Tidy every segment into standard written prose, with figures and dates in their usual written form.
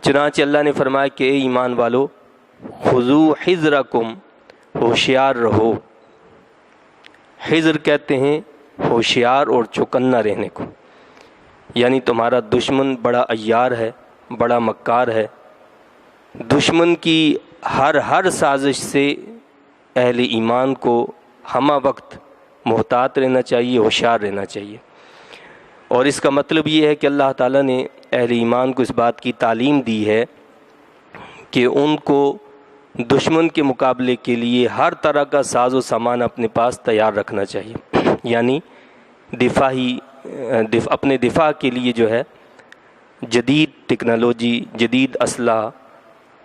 چنانچہ اللہ نے فرمایا کہ اے ایمان والو خذو حذرکم، ہوشیار رہو۔ حذر کہتے ہیں ہوشیار اور چوکنا رہنے کو، یعنی تمہارا دشمن بڑا عیار ہے، بڑا مکار ہے۔ دشمن کی ہر سازش سے اہل ایمان کو ہمہ وقت محتاط رہنا چاہیے، ہوشیار رہنا چاہیے۔ اور اس کا مطلب یہ ہے کہ اللہ تعالیٰ نے اہل ایمان کو اس بات کی تعلیم دی ہے کہ ان کو دشمن کے مقابلے کے لیے ہر طرح کا ساز و سامان اپنے پاس تیار رکھنا چاہیے، یعنی اپنے دفاع کے لیے جو ہے جدید ٹیکنالوجی، جدید اسلحہ،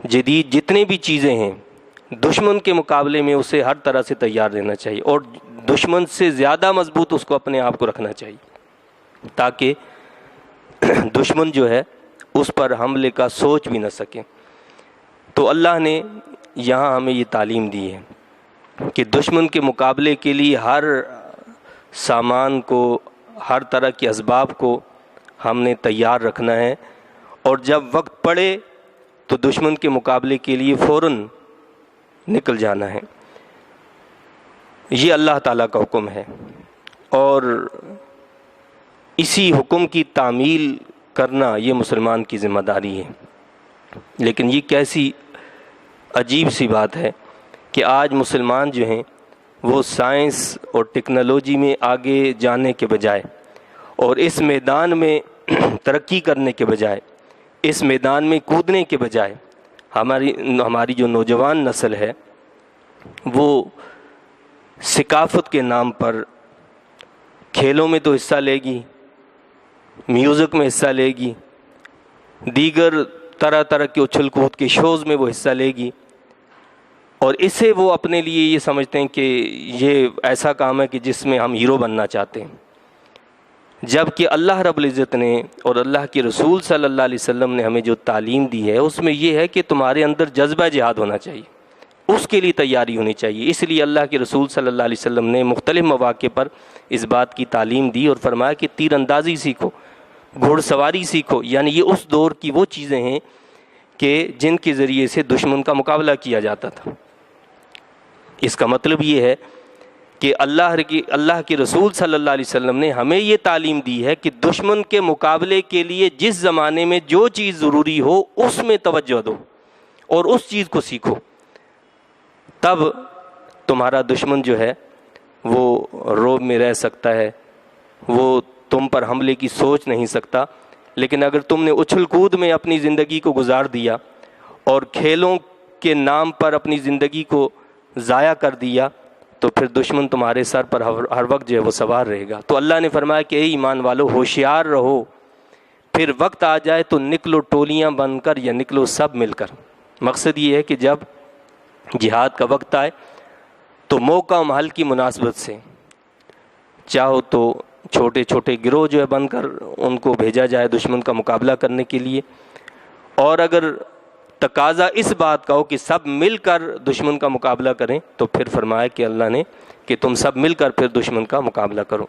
جدید جتنے بھی چیزیں ہیں دشمن کے مقابلے میں اسے ہر طرح سے تیار رہنا چاہیے، اور دشمن سے زیادہ مضبوط اس کو اپنے آپ کو رکھنا چاہیے تاکہ دشمن جو ہے اس پر حملے کا سوچ بھی نہ سکے۔ تو اللہ نے یہاں ہمیں یہ تعلیم دی ہے کہ دشمن کے مقابلے کے لیے ہر سامان کو، ہر طرح کے اسباب کو ہم نے تیار رکھنا ہے، اور جب وقت پڑے تو دشمن کے مقابلے کے لیے فوراً نکل جانا ہے۔ یہ اللہ تعالیٰ کا حکم ہے، اور اسی حکم کی تعمیل کرنا یہ مسلمان کی ذمہ داری ہے۔ لیکن یہ کیسی عجیب سی بات ہے کہ آج مسلمان جو ہیں وہ سائنس اور ٹیکنالوجی میں آگے جانے کے بجائے اور اس میدان میں ترقی کرنے کے بجائے، اس میدان میں کودنے کے بجائے ہماری جو نوجوان نسل ہے وہ ثقافت کے نام پر کھیلوں میں تو حصہ لے گی، میوزک میں حصہ لے گی، دیگر طرح طرح کے اچھل کود کے شوز میں وہ حصہ لے گی، اور اسے وہ اپنے لیے یہ سمجھتے ہیں کہ یہ ایسا کام ہے کہ جس میں ہم ہیرو بننا چاہتے ہیں، جبکہ اللہ رب العزت نے اور اللہ کے رسول صلی اللہ علیہ وسلم نے ہمیں جو تعلیم دی ہے اس میں یہ ہے کہ تمہارے اندر جذبہ جہاد ہونا چاہیے، اس کے لیے تیاری ہونی چاہیے۔ اس لیے اللہ کے رسول صلی اللہ علیہ وسلم نے مختلف مواقع پر اس بات کی تعلیم دی اور فرمایا کہ تیر اندازی سیکھو، گھوڑ سواری سیکھو، یعنی یہ اس دور کی وہ چیزیں ہیں کہ جن کے ذریعے سے دشمن کا مقابلہ کیا جاتا تھا۔ اس کا مطلب یہ ہے کہ اللہ کے رسول صلی اللہ علیہ وسلم نے ہمیں یہ تعلیم دی ہے کہ دشمن کے مقابلے کے لیے جس زمانے میں جو چیز ضروری ہو اس میں توجہ دو اور اس چیز کو سیکھو، تب تمہارا دشمن جو ہے وہ رعب میں رہ سکتا ہے، وہ تم پر حملے کی سوچ نہیں سکتا۔ لیکن اگر تم نے اچھل کود میں اپنی زندگی کو گزار دیا اور کھیلوں کے نام پر اپنی زندگی کو ضائع کر دیا تو پھر دشمن تمہارے سر پر ہر وقت جو ہے وہ سوار رہے گا۔ تو اللہ نے فرمایا کہ اے ایمان والو ہوشیار رہو، پھر وقت آ جائے تو نکلو ٹولیاں بن کر یا نکلو سب مل کر۔ مقصد یہ ہے کہ جب جہاد کا وقت آئے تو موقع و محل کی مناسبت سے چاہو تو چھوٹے چھوٹے گروہ جو ہے بن کر ان کو بھیجا جائے دشمن کا مقابلہ کرنے کے لیے، اور اگر تقاضا اس بات کا ہو کہ سب مل کر دشمن کا مقابلہ کریں تو پھر فرمایا کہ اللہ نے کہ تم سب مل کر پھر دشمن کا مقابلہ کرو۔